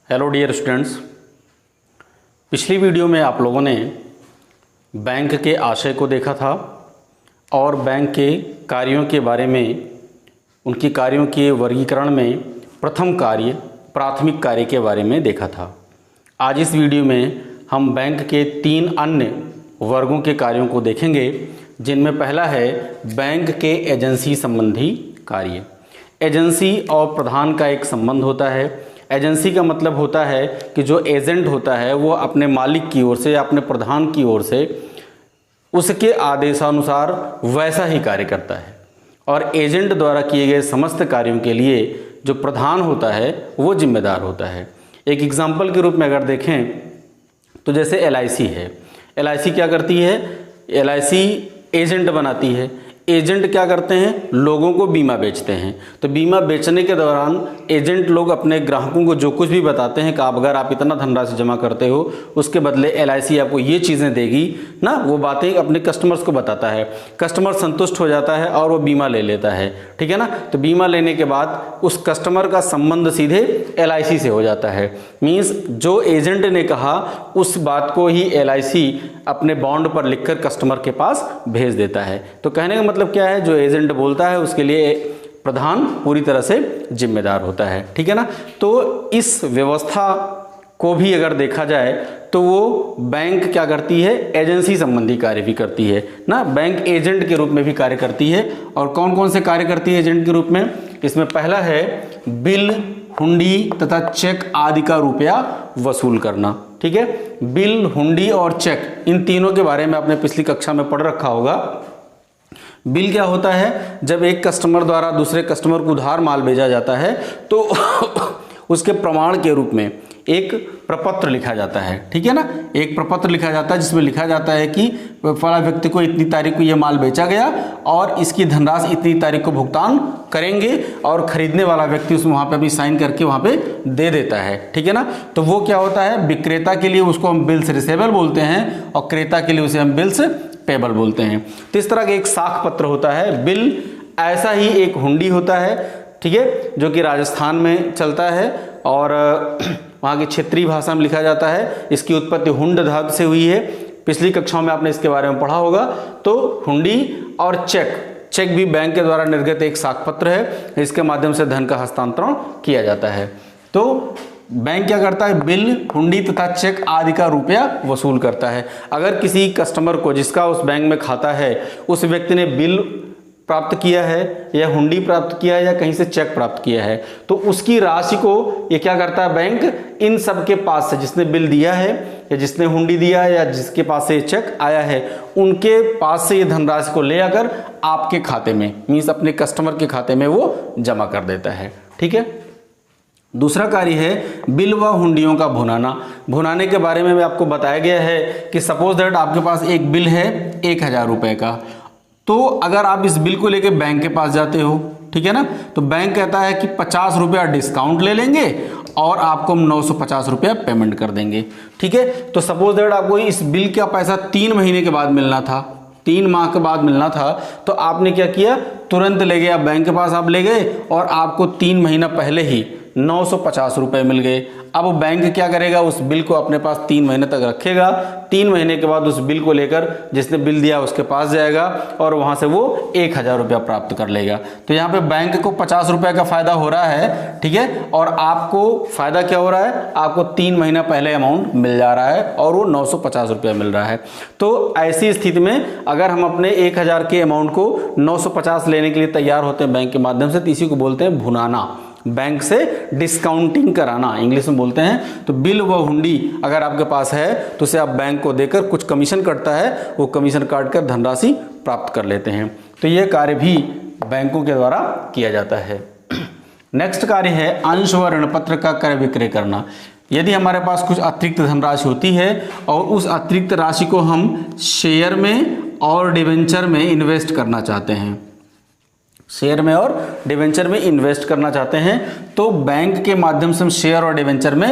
Hello dear students, पिछली video में आप लोगों ने बैंक के आशय को देखा था और बैंक के कार्यों के बारे में, उनकी कार्यों के वर्गीकरण में प्रथम कार्य प्राथमिक कार्य के बारे में देखा था। आज इस वीडियो में हम बैंक के 3 अन्य वर्गों के कार्यों को देखेंगे, जिनमें पहला है बैंक के एजेंसी संबंधी कार्य। एजेंसी और प्रधान का एक संबंध होता है। एजेंसी का मतलब होता है कि जो एजेंट होता है वो अपने मालिक की ओर से या अपने प्रधान की ओर से उसके आदेशानुसार वैसा ही कार्य करता है, और एजेंट द्वारा किए गए समस्त कार्यों के लिए जो प्रधान होता है वो जिम्मेदार होता है। एक एग्जाम्पल के रूप में अगर देखें तो जैसे LIC है। LIC क्या करती है? LIC एजेंट बनाती है। एजेंट क्या करते हैं? लोगों को बीमा बेचते हैं। तो बीमा बेचने के दौरान एजेंट लोग अपने ग्राहकों को जो कुछ भी बताते हैं कि आप अगर आप इतना धनराशि जमा करते हो उसके बदले LIC आपको ये चीज़ें देगी ना, वो बातें अपने कस्टमर्स को बताता है। कस्टमर संतुष्ट हो जाता है और वो बीमा ले लेता है, ठीक है ना। तो बीमा लेने के बाद उस कस्टमर का संबंध सीधे LIC से हो जाता है। मीन्स जो एजेंट ने कहा उस बात को ही LIC अपने बॉन्ड पर लिखकर कस्टमर के पास भेज देता है। तो कहने का मतलब क्या है? जो एजेंट बोलता है उसके लिए प्रधान पूरी तरह से जिम्मेदार होता है, ठीक है ना। तो इस व्यवस्था को भी अगर देखा जाए तो वो बैंक क्या करती है? एजेंसी संबंधी कार्य भी करती है ना। बैंक एजेंट के रूप में भी कार्य करती है। और कौन कौन से कार्य करती है एजेंट के रूप में? इसमें पहला है बिल, हुंडी तथा चेक आदि का रुपया वसूल करना, ठीक है। बिल, हुंडी और चेक, इन तीनों के बारे में आपने पिछली कक्षा में पढ़ रखा होगा। बिल क्या होता है? जब एक कस्टमर द्वारा दूसरे कस्टमर को उधार माल भेजा जाता है तो उसके प्रमाण के रूप में एक प्रपत्र लिखा जाता है, ठीक है ना। एक प्रपत्र लिखा जाता है जिसमें लिखा जाता है कि फला व्यक्ति को इतनी तारीख को ये माल बेचा गया और इसकी धनराशि इतनी तारीख को भुगतान करेंगे, और खरीदने वाला व्यक्ति उसमें वहाँ पे अपनी साइन करके वहाँ पे दे देता है, ठीक है ना। तो वो क्या होता है? विक्रेता के लिए उसको हम बिल्स रिसेबल बोलते हैं और क्रेता के लिए उसे हम बिल्स पेबल बोलते हैं। तो इस तरह का एक साख पत्र होता है बिल। ऐसा ही एक हुंडी होता है, ठीक है, जो कि राजस्थान में चलता है और वहाँ की क्षेत्रीय भाषा में लिखा जाता है। इसकी उत्पत्ति हुंड धातु से हुई है। पिछली कक्षाओं में आपने इसके बारे में पढ़ा होगा। तो हुंडी और चेक भी बैंक के द्वारा निर्गत एक साख पत्र है, इसके माध्यम से धन का हस्तांतरण किया जाता है। तो बैंक क्या करता है? बिल, हुंडी तथा चेक आदि का रुपया वसूल करता है। अगर किसी कस्टमर को जिसका उस बैंक में खाता है उस व्यक्ति ने बिल प्राप्त किया है या हुंडी प्राप्त किया है या कहीं से चेक प्राप्त किया है, तो उसकी राशि को ये क्या करता है? बैंक इन सब के पास से, जिसने बिल दिया है या जिसने हुंडी दिया है या जिसके पास से चेक आया है, उनके पास से ये धनराशि को ले आकर आपके खाते में, मीन्स अपने कस्टमर के खाते में वो जमा कर देता है, ठीक है। दूसरा कार्य है बिल व हुंडियों का भुनाना। भुनाने के बारे में भी आपको बताया गया है कि सपोज दैट आपके पास एक बिल है 1000 रुपये का। तो अगर आप इस बिल को लेके बैंक के पास जाते हो, ठीक है ना, तो बैंक कहता है कि 50 रुपया डिस्काउंट ले लेंगे और आपको हम 950 रुपया पेमेंट कर देंगे, ठीक है। तो सपोज दैट आपको इस बिल का पैसा 3 महीने के बाद मिलना था, 3 माह के बाद मिलना था, तो आपने क्या किया? तुरंत ले गए, आप बैंक के पास आप ले गए और आपको 3 महीना पहले ही 950 रुपये मिल गए। अब बैंक क्या करेगा? उस बिल को अपने पास 3 महीने तक रखेगा। 3 महीने के बाद उस बिल को लेकर जिसने बिल दिया उसके पास जाएगा और वहां से वो 1000 रुपया प्राप्त कर लेगा। तो यहाँ पे बैंक को 50 रुपये का फायदा हो रहा है, ठीक है, और आपको फायदा क्या हो रहा है? आपको 3 महीना पहले अमाउंट मिल जा रहा है और वो 950 रुपया मिल रहा है। तो ऐसी स्थिति में अगर हम अपने 1000 के अमाउंट को 950 लेने के लिए तैयार होते हैं बैंक के माध्यम से, तो इसी को बोलते हैं भुनाना, बैंक से डिस्काउंटिंग कराना इंग्लिश में बोलते हैं। तो बिल व हुंडी अगर आपके पास है तो उसे आप बैंक को देकर, कुछ कमीशन कटता है, वो कमीशन काट कर धनराशि प्राप्त कर लेते हैं। तो यह कार्य भी बैंकों के द्वारा किया जाता है। नेक्स्ट कार्य है अंश व ऋण पत्र का क्रय विक्रय करना। यदि हमारे पास कुछ अतिरिक्त धनराशि होती है और उस अतिरिक्त राशि को हम शेयर में और डिवेंचर में इन्वेस्ट करना चाहते हैं, शेयर में और डिवेंचर में इन्वेस्ट करना चाहते हैं, तो बैंक के माध्यम से हम शेयर और डिवेंचर में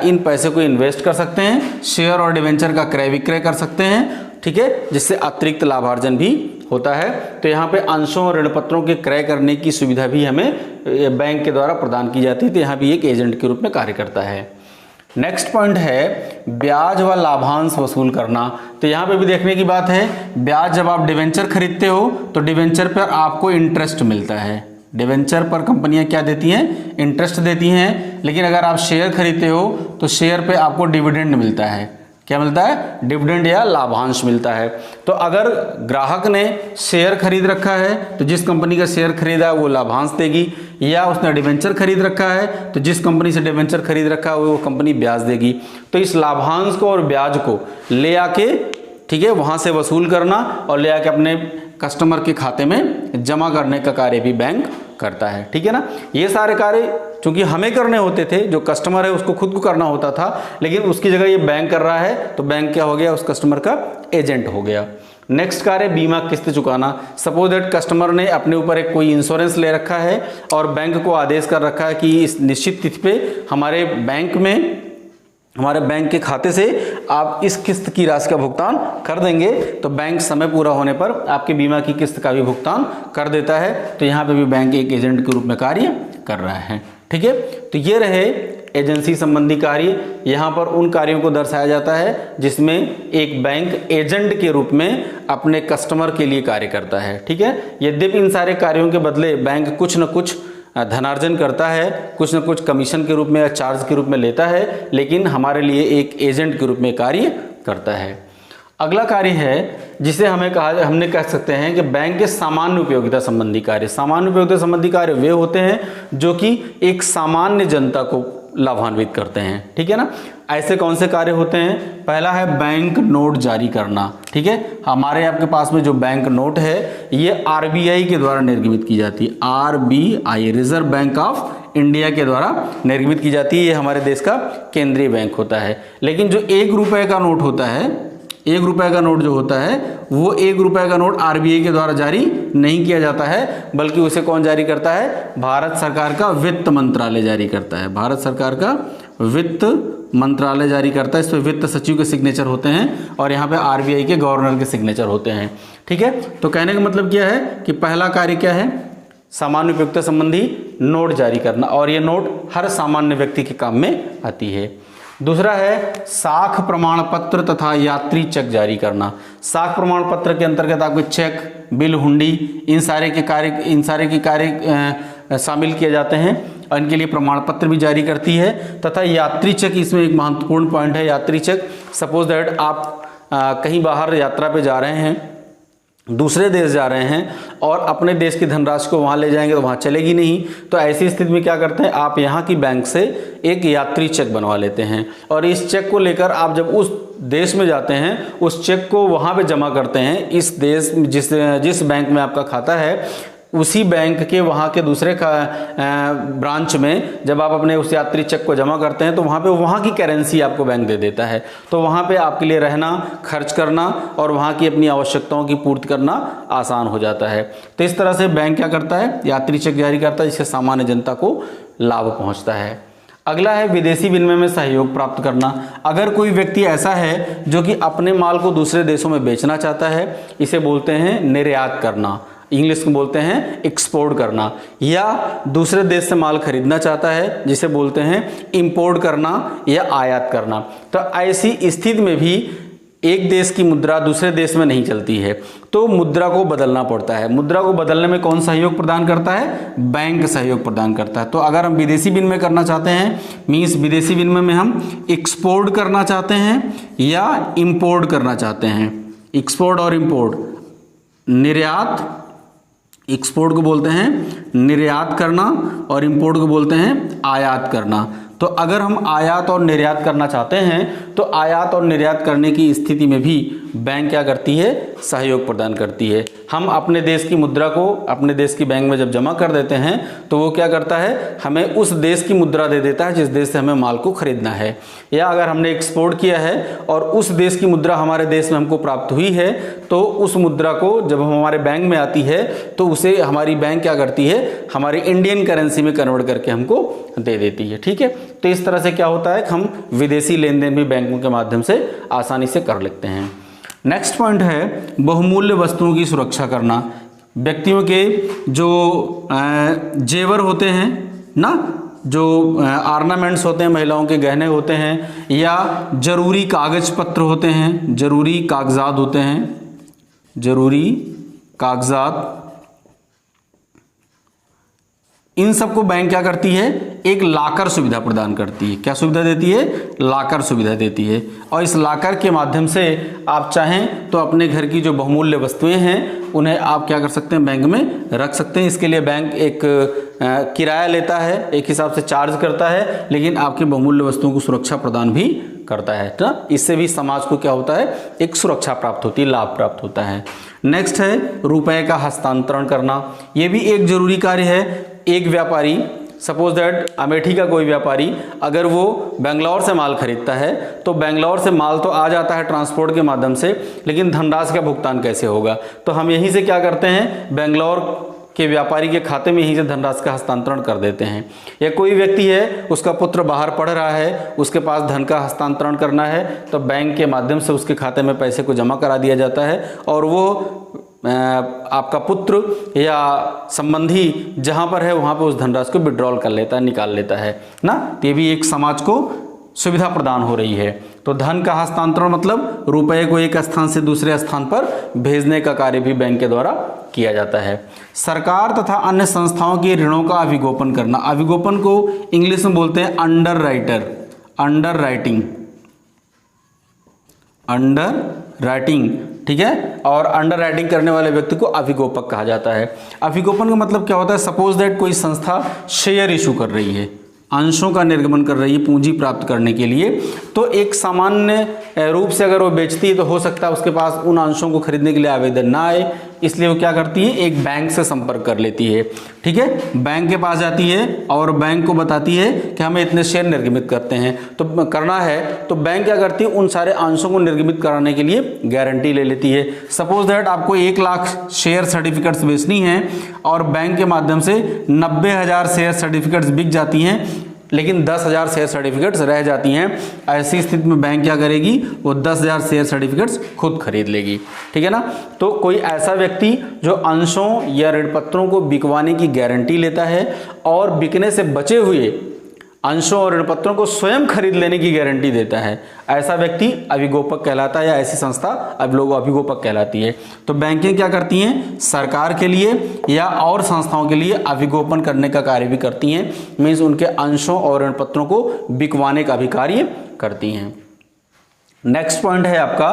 इन पैसे को इन्वेस्ट कर सकते हैं। शेयर और डिवेंचर का क्रय विक्रय कर सकते हैं, ठीक है, जिससे अतिरिक्त लाभार्जन भी होता है। तो यहाँ पे अंशों और ऋण पत्रों के क्रय करने की सुविधा भी हमें बैंक के द्वारा प्रदान की जाती है। तो यहाँ भी एक एजेंट के रूप में कार्य करता है। नेक्स्ट पॉइंट है ब्याज व लाभांश वसूल करना। तो यहाँ पे भी देखने की बात है, ब्याज जब आप डिवेंचर खरीदते हो तो डिवेंचर पर आपको इंटरेस्ट मिलता है। डिवेंचर पर कंपनियां क्या देती हैं? इंटरेस्ट देती हैं। लेकिन अगर आप शेयर खरीदते हो तो शेयर पे आपको डिविडेंड मिलता है। क्या मिलता है? डिविडेंड या लाभांश मिलता है। तो अगर ग्राहक ने शेयर खरीद रखा है तो जिस कंपनी का शेयर खरीदा है वो लाभांश देगी, या उसने डिवेंचर खरीद रखा है तो जिस कंपनी से डिवेंचर खरीद रखा है वो कंपनी ब्याज देगी। तो इस लाभांश को और ब्याज को ले आके, ठीक है, वहाँ से वसूल करना और ले आके अपने कस्टमर के खाते में जमा करने का कार्य भी बैंक करता है। ठीक है ना। ये सारे कार्य चूंकि हमें करने होते थे, जो कस्टमर है उसको खुद को करना होता था, लेकिन उसकी जगह ये बैंक कर रहा है तो बैंक क्या हो गया? उस कस्टमर का एजेंट हो गया। नेक्स्ट कार्य बीमा किस्त चुकाना। सपोज दैट कस्टमर ने अपने ऊपर एक कोई इंश्योरेंस ले रखा है और बैंक को आदेश कर रखा है कि इस निश्चित तिथि पे हमारे बैंक के खाते से आप इस किस्त की राशि का भुगतान कर देंगे, तो बैंक समय पूरा होने पर आपके बीमा की किस्त का भी भुगतान कर देता है। तो यहाँ पे भी बैंक एक एजेंट के रूप में कार्य कर रहा है। ठीक है, तो ये रहे एजेंसी संबंधी कार्य। यहाँ पर उन कार्यों को दर्शाया जाता है जिसमें एक बैंक एजेंट के रूप में अपने कस्टमर के लिए कार्य करता है। ठीक है, यद्यपि इन सारे कार्यों के बदले बैंक कुछ न कुछ धनार्जन करता है, कुछ न कुछ कमीशन के रूप में या चार्ज के रूप में लेता है, लेकिन हमारे लिए एक एजेंट के रूप में कार्य करता है। अगला कार्य है जिसे हमने कह सकते हैं कि बैंक के सामान्य उपयोगिता संबंधी कार्य। सामान्य उपयोगिता संबंधी कार्य वे होते हैं जो कि एक सामान्य जनता को लाभान्वित करते हैं। ठीक है ना। ऐसे कौन से कार्य होते हैं? पहला है बैंक नोट जारी करना। ठीक है, हमारे आपके पास में जो बैंक नोट है ये आरबीआई के द्वारा निर्गमित की जाती है। RBI, reserve bank of India के द्वारा निर्गमित की जाती है। ये हमारे देश का केंद्रीय बैंक होता है। लेकिन जो 1 रुपए का नोट होता है, 1 रुपए का नोट जो होता है वो 1 रुपए का नोट आरबीआई के द्वारा जारी नहीं किया जाता है, बल्कि उसे कौन जारी करता है? भारत सरकार का वित्त मंत्रालय जारी करता है। भारत सरकार का वित्त मंत्रालय जारी करता है। इस पर वित्त सचिव के सिग्नेचर होते हैं और यहाँ पे आरबीआई के गवर्नर के सिग्नेचर होते हैं। ठीक है, तो कहने का मतलब क्या है कि पहला कार्य क्या है? सामान्य उपयोगिता संबंधी नोट जारी करना, और ये नोट हर सामान्य व्यक्ति के काम में आती है। दूसरा है साख प्रमाण पत्र तथा यात्री चेक जारी करना। साख प्रमाण पत्र के अंतर्गत आपके चेक, बिल, हुंडी, इन सारे के कार्य शामिल किए जाते हैं और इनके लिए प्रमाण पत्र भी जारी करती है। तथा यात्री चेक इसमें एक महत्वपूर्ण पॉइंट है। यात्री चेक, सपोज दैट आप कहीं बाहर यात्रा पे जा रहे हैं, दूसरे देश जा रहे हैं और अपने देश की धनराशि को वहाँ ले जाएंगे तो वहाँ चलेगी नहीं, तो ऐसी स्थिति में क्या करते हैं? आप यहाँ की बैंक से एक यात्री चेक बनवा लेते हैं और इस चेक को लेकर आप जब उस देश में जाते हैं उस चेक को वहाँ पे जमा करते हैं। इस देश जिस बैंक में आपका खाता है उसी बैंक के वहाँ के दूसरे ब्रांच में जब आप अपने उस यात्री चेक को जमा करते हैं तो वहाँ पे वहाँ की करेंसी आपको बैंक दे देता है। तो वहाँ पे आपके लिए रहना, खर्च करना और वहाँ की अपनी आवश्यकताओं की पूर्ति करना आसान हो जाता है। तो इस तरह से बैंक क्या करता है? यात्री चेक जारी करता है, जिससे सामान्य जनता को लाभ पहुँचता है। अगला है विदेशी विनिमय में सहयोग प्राप्त करना। अगर कोई व्यक्ति ऐसा है जो कि अपने माल को दूसरे देशों में बेचना चाहता है, इसे बोलते हैं निर्यात करना, इंग्लिश में बोलते हैं एक्सपोर्ट करना, या दूसरे देश से माल खरीदना चाहता है जिसे बोलते हैं इंपोर्ट करना या आयात करना। तो ऐसी स्थिति में भी एक देश की मुद्रा दूसरे देश में नहीं चलती है, तो मुद्रा को बदलना पड़ता है। मुद्रा को बदलने में कौन सहयोग प्रदान करता है? बैंक सहयोग प्रदान करता है। तो अगर हम विदेशी विनिमय करना चाहते हैं, मीन्स विदेशी विनिमय में हम एक्सपोर्ट करना चाहते हैं या इंपोर्ट करना चाहते हैं, एक्सपोर्ट और इंपोर्ट, निर्यात, एक्सपोर्ट को बोलते हैं निर्यात करना और इंपोर्ट को बोलते हैं आयात करना। तो अगर हम आयात और निर्यात करना चाहते हैं तो आयात और निर्यात करने की स्थिति में भी बैंक क्या करती है? सहयोग प्रदान करती है। हम अपने देश की मुद्रा को अपने देश की बैंक में जब जमा कर देते हैं तो वो क्या करता है? हमें उस देश की मुद्रा दे देता है जिस देश से हमें माल को खरीदना है। या अगर हमने एक्सपोर्ट किया है और उस देश की मुद्रा हमारे देश में हमको प्राप्त हुई है तो उस मुद्रा को जब हमारे बैंक में आती है तो उसे हमारी बैंक क्या करती है? हमारी इंडियन करेंसी में कन्वर्ट करके हमको दे देती है। ठीक है, तो इस तरह से क्या होता है कि हम विदेशी लेन देन भी बैंकों के माध्यम से आसानी से कर लेते हैं। नेक्स्ट पॉइंट है बहुमूल्य वस्तुओं की सुरक्षा करना। व्यक्तियों के जो जेवर होते हैं ना, जो ऑर्नामेंट्स होते हैं, महिलाओं के गहने होते हैं, या जरूरी कागज पत्र होते हैं, जरूरी कागजात होते हैं, जरूरी कागजात, इन सबको बैंक क्या करती है, एक लाकर सुविधा प्रदान करती है। क्या सुविधा देती है, लाकर सुविधा देती है। और इस लाकर के माध्यम से आप चाहें तो अपने घर की जो बहुमूल्य वस्तुएं हैं उन्हें आप क्या कर सकते हैं, बैंक में रख सकते हैं। इसके लिए बैंक एक किराया लेता है, एक हिसाब से चार्ज करता है, लेकिन आपकी बहुमूल्य वस्तुओं को सुरक्षा प्रदान भी करता है ना। इससे भी समाज को क्या होता है, एक सुरक्षा प्राप्त होती है, लाभ प्राप्त होता है। नेक्स्ट है रुपए का हस्तांतरण करना। ये भी एक जरूरी कार्य है। एक व्यापारी, सपोज दैट अमेठी का कोई व्यापारी अगर वो बेंगलोर से माल खरीदता है तो बेंगलोर से माल तो आ जाता है ट्रांसपोर्ट के माध्यम से, लेकिन धनराशि का भुगतान कैसे होगा, तो हम यहीं से क्या करते हैं, बेंगलोर के व्यापारी के खाते में यहीं से धनराशि का हस्तांतरण कर देते हैं। या कोई व्यक्ति है, उसका पुत्र बाहर पढ़ रहा है, उसके पास धन का हस्तांतरण करना है, तो बैंक के माध्यम से उसके खाते में पैसे को जमा करा दिया जाता है और वो आपका पुत्र या संबंधी जहां पर है वहां पर उस धनराशि को विड्रॉल कर लेता है, निकाल लेता है ना। तो ये भी एक समाज को सुविधा प्रदान हो रही है। तो धन का हस्तांतरण मतलब रुपए को एक स्थान से दूसरे स्थान पर भेजने का कार्य भी बैंक के द्वारा किया जाता है। सरकार तथा अन्य संस्थाओं के ऋणों का अभिगोपन करना। अभिगोपन को इंग्लिश में बोलते हैं under writer, under writing, under writing, ठीक है। और अंडर राइटिंग करने वाले व्यक्ति को अभिगोपक कहा जाता है। अभिगोपन का मतलब क्या होता है, सपोज दैट कोई संस्था शेयर इशू कर रही है, अंशों का निर्गमन कर रही है पूंजी प्राप्त करने के लिए, तो एक सामान्य रूप से अगर वो बेचती है तो हो सकता है उसके पास उन अंशों को खरीदने के लिए आवेदन ना आए, इसलिए वो क्या करती है, एक बैंक से संपर्क कर लेती है, ठीक है। बैंक के पास जाती है और बैंक को बताती है कि हमें इतने शेयर निर्गमित करते हैं, तो करना है, तो बैंक क्या करती है, उन सारे अंशों को निर्गमित कराने के लिए गारंटी ले लेती है। सपोज दैट आपको 1 लाख शेयर सर्टिफिकेट्स बेचनी है और बैंक के माध्यम से 90,000 शेयर सर्टिफिकेट्स बिक जाती हैं, लेकिन 10,000 शेयर सर्टिफिकेट्स रह जाती हैं। ऐसी स्थिति में बैंक क्या करेगी, वो 10,000 शेयर सर्टिफिकेट्स खुद खरीद लेगी, ठीक है ना। तो कोई ऐसा व्यक्ति जो अंशों या ऋण पत्रों को बिकवाने की गारंटी लेता है और बिकने से बचे हुए अंशों और ऋण पत्रों को स्वयं खरीद लेने की गारंटी देता है, ऐसा व्यक्ति अभिगोपक कहलाता है, या ऐसी संस्था अभिगोपक कहलाती है। तो बैंकें क्या करती हैं, सरकार के लिए या और संस्थाओं के लिए अभिगोपन करने का कार्य भी करती हैं, मीन्स उनके अंशों और ऋण पत्रों को बिकवाने का भी कार्य करती हैं। नेक्स्ट पॉइंट है आपका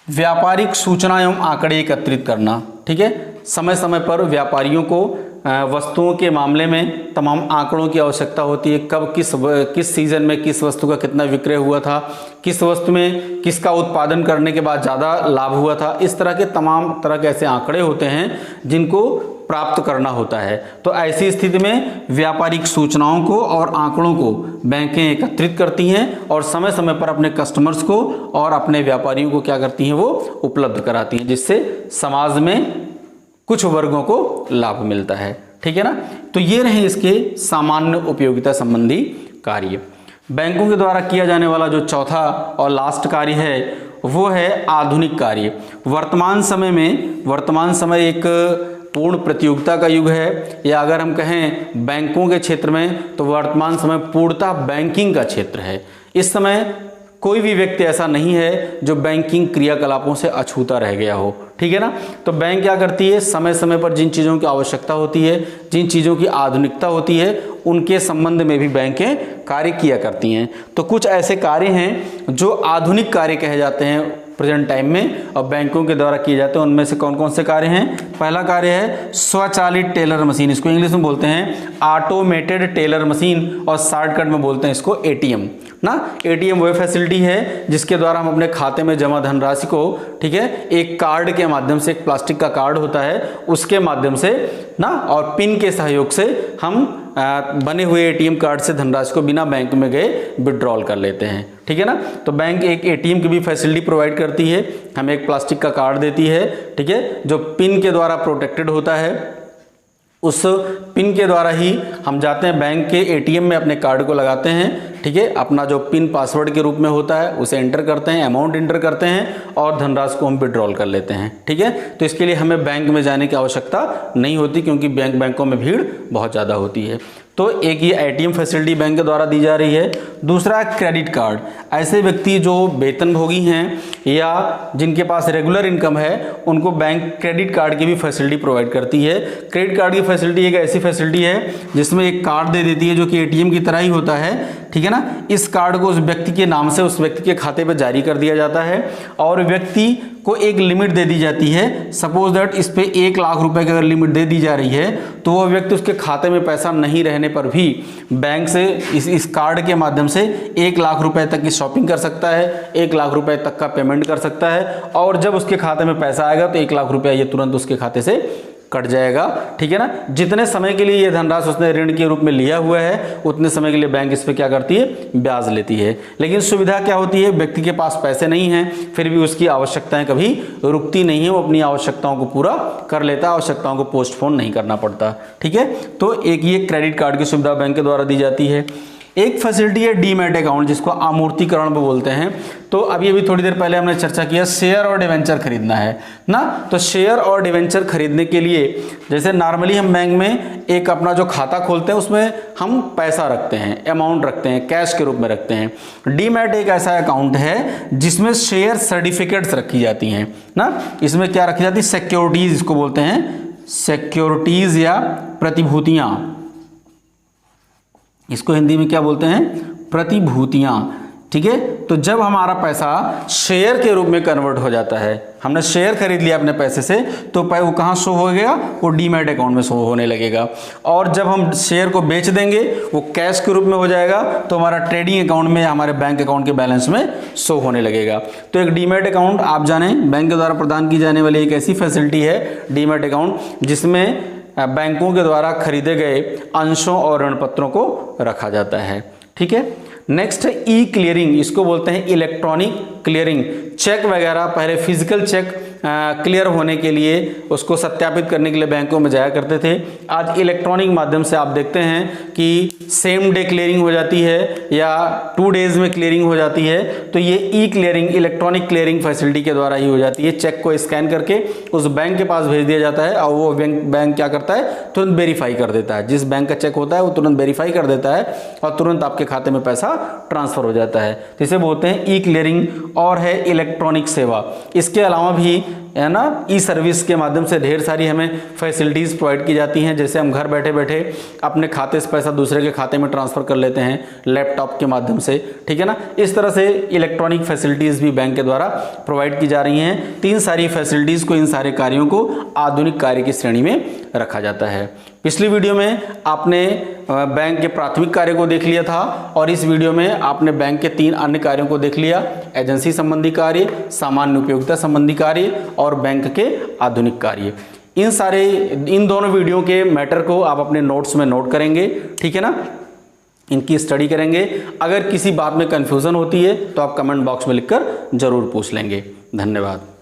व्यापारिक सूचना एवं आंकड़े एकत्रित करना, ठीक है। समय समय पर व्यापारियों को वस्तुओं के मामले में तमाम आंकड़ों की आवश्यकता होती है। कब किस सीजन में किस वस्तु का कितना विक्रय हुआ था, किस वस्तु में किसका उत्पादन करने के बाद ज़्यादा लाभ हुआ था, इस तरह के तमाम तरह के ऐसे आंकड़े होते हैं जिनको प्राप्त करना होता है। तो ऐसी स्थिति में व्यापारिक सूचनाओं को और आंकड़ों को बैंकें एकत्रित करती हैं और समय समय पर अपने कस्टमर्स को और अपने व्यापारियों को क्या करती हैं, वो उपलब्ध कराती हैं, जिससे समाज में कुछ वर्गों को लाभ मिलता है, ठीक है ना। तो ये रहे इसके सामान्य उपयोगिता संबंधी कार्य। बैंकों के द्वारा किया जाने वाला जो चौथा और लास्ट कार्य है वो है आधुनिक कार्य। वर्तमान समय एक पूर्ण प्रतियोगिता का युग है, या अगर हम कहें बैंकों के क्षेत्र में तो वर्तमान समय पूर्णतः बैंकिंग का क्षेत्र है। इस समय कोई भी व्यक्ति ऐसा नहीं है जो बैंकिंग क्रियाकलापों से अछूता रह गया हो, ठीक है ना। तो बैंक क्या करती है, समय समय पर जिन चीज़ों की आवश्यकता होती है, जिन चीज़ों की आधुनिकता होती है, उनके संबंध में भी बैंकें कार्य किया करती हैं। तो कुछ ऐसे कार्य हैं जो आधुनिक कार्य कहे जाते हैं प्रेजेंट टाइम में और बैंकों के द्वारा किए जाते हैं। उनमें से कौन कौन से कार्य हैं, पहला कार्य है स्वचालित टेलर मशीन, इसको इंग्लिश में बोलते हैं ऑटोमेटेड टेलर मशीन, और शॉर्टकट में बोलते हैं इसको एटीएम ना। एटीएम वह फैसिलिटी है जिसके द्वारा हम अपने खाते में जमा धनराशि को, ठीक है, एक कार्ड के माध्यम से, एक प्लास्टिक का कार्ड होता है उसके माध्यम से ना, और पिन के सहयोग से हम बने हुए एटीएम कार्ड से धनराशि को बिना बैंक में गए विड्रॉल कर लेते हैं, ठीक है ना। तो बैंक एक एटीएम की भी फैसिलिटी प्रोवाइड करती है, हमें एक प्लास्टिक का कार्ड देती है, ठीक है, जो पिन के द्वारा प्रोटेक्टेड होता है। उस पिन के द्वारा ही हम जाते हैं बैंक के एटीएम में, अपने कार्ड को लगाते हैं, ठीक है, अपना जो पिन पासवर्ड के रूप में होता है उसे एंटर करते हैं, अमाउंट एंटर करते हैं और धनराशि को हम विड्रॉल कर लेते हैं। ठीक है, तो इसके लिए हमें बैंक में जाने की आवश्यकता नहीं होती, क्योंकि बैंकों में भीड़ बहुत ज़्यादा होती है। तो एक ये एटीएम फैसिलिटी बैंक के द्वारा दी जा रही है। दूसरा क्रेडिट कार्ड, ऐसे व्यक्ति जो वेतनभोगी हैं या जिनके पास रेगुलर इनकम है उनको बैंक क्रेडिट कार्ड की भी फैसिलिटी प्रोवाइड करती है। क्रेडिट कार्ड की फैसिलिटी एक ऐसी फैसिलिटी है जिसमें एक कार्ड दे देती है जो कि एटीएम की तरह ही होता है। ठीक है ना, इस कार्ड को उस व्यक्ति के नाम से उस व्यक्ति के खाते पर जारी कर दिया जाता है और व्यक्ति को एक लिमिट दे दी जाती है। सपोज दैट इस पे 1 लाख रुपए की अगर लिमिट दे दी जा रही है तो वह व्यक्ति उसके खाते में पैसा नहीं रहने पर भी बैंक से इस कार्ड के माध्यम से 1 लाख रुपए तक की शॉपिंग कर सकता है, 1 लाख रुपए तक का पेमेंट कर सकता है और जब उसके खाते में पैसा आएगा तो 1 लाख रुपया ये तुरंत उसके खाते से कट जाएगा। ठीक है ना, जितने समय के लिए ये धनराशि उसने ऋण के रूप में लिया हुआ है उतने समय के लिए बैंक इस पे क्या करती है, ब्याज लेती है। लेकिन सुविधा क्या होती है, व्यक्ति के पास पैसे नहीं हैं फिर भी उसकी आवश्यकताएं कभी रुकती नहीं है, वो अपनी आवश्यकताओं को पूरा कर लेता है, आवश्यकताओं को पोस्टपोन नहीं करना पड़ता। ठीक है, तो एक ये क्रेडिट कार्ड की सुविधा बैंक के द्वारा दी जाती है। एक फैसिलिटी है डीमैट अकाउंट, जिसको आमूर्तीकरण भी बोलते हैं। तो अभी थोड़ी देर पहले हमने चर्चा किया शेयर और डिवेंचर खरीदना है ना, तो शेयर और डिवेंचर खरीदने के लिए जैसे नॉर्मली हम बैंक में एक अपना जो खाता खोलते हैं उसमें हम पैसा रखते हैं, अमाउंट रखते हैं, कैश के रूप में रखते हैं। डीमैट एक ऐसा अकाउंट है जिसमें शेयर सर्टिफिकेट्स रखी जाती हैं ना, इसमें क्या रखी जाती है, सिक्योरिटीज इसको बोलते हैं, सिक्योरिटीज या प्रतिभूतियां, इसको हिंदी में क्या बोलते हैं, प्रतिभूतियां। ठीक है, तो जब हमारा पैसा शेयर के रूप में कन्वर्ट हो जाता है, हमने शेयर खरीद लिया अपने पैसे से, तो वो कहाँ शो हो गया, वो डीमैट अकाउंट में शो होने लगेगा। और जब हम शेयर को बेच देंगे वो कैश के रूप में हो जाएगा तो हमारा ट्रेडिंग अकाउंट में, हमारे बैंक अकाउंट के बैलेंस में शो होने लगेगा। तो एक डीमैट अकाउंट आप जाने बैंक के द्वारा प्रदान की जाने वाली एक ऐसी फैसिलिटी है डीमैट अकाउंट जिसमें बैंकों के द्वारा खरीदे गए अंशों और ऋण पत्रों को रखा जाता है। ठीक है, नेक्स्ट है ई क्लियरिंग, इसको बोलते हैं इलेक्ट्रॉनिक क्लियरिंग। चेक वगैरह पहले फिजिकल चेक क्लियर होने के लिए उसको सत्यापित करने के लिए बैंकों में जाया करते थे, आज इलेक्ट्रॉनिक माध्यम से आप देखते हैं कि सेम डे क्लियरिंग हो जाती है या 2 डेज में क्लियरिंग हो जाती है। तो ये ई क्लियरिंग, इलेक्ट्रॉनिक क्लियरिंग फैसिलिटी के द्वारा ही हो जाती है। चेक को स्कैन करके उस बैंक के पास भेज दिया जाता है और वो बैंक क्या करता है, तुरंत वेरीफाई कर देता है। जिस बैंक का चेक होता है वो तुरंत वेरीफाई कर देता है और तुरंत आपके खाते में पैसा ट्रांसफर हो जाता है। इसे बोलते हैं ई क्लियरिंग। और है इलेक्ट्रॉनिक सेवा, इसके अलावा भी है ना, ई सर्विस के माध्यम से ढेर सारी हमें फैसिलिटीज़ प्रोवाइड की जाती हैं। जैसे हम घर बैठे बैठे अपने खाते से पैसा दूसरे के खाते में ट्रांसफ़र कर लेते हैं लैपटॉप के माध्यम से। ठीक है ना, इस तरह से इलेक्ट्रॉनिक फैसिलिटीज़ भी बैंक के द्वारा प्रोवाइड की जा रही हैं। 3 सारी फैसिलिटीज़ को, इन सारे कार्यों को आधुनिक कार्य की श्रेणी में रखा जाता है। पिछली वीडियो में आपने बैंक के प्राथमिक कार्य को देख लिया था और इस वीडियो में आपने बैंक के 3 अन्य कार्यों को देख लिया, एजेंसी संबंधी कार्य, सामान्य उपयोगिता संबंधी कार्य और बैंक के आधुनिक कार्य। इन दोनों वीडियो के मैटर को आप अपने नोट्स में नोट करेंगे। ठीक है ना, इनकी स्टडी करेंगे। अगर किसी बात में कंफ्यूजन होती है तो आप कमेंट बॉक्स में लिखकर जरूर पूछ लेंगे। धन्यवाद।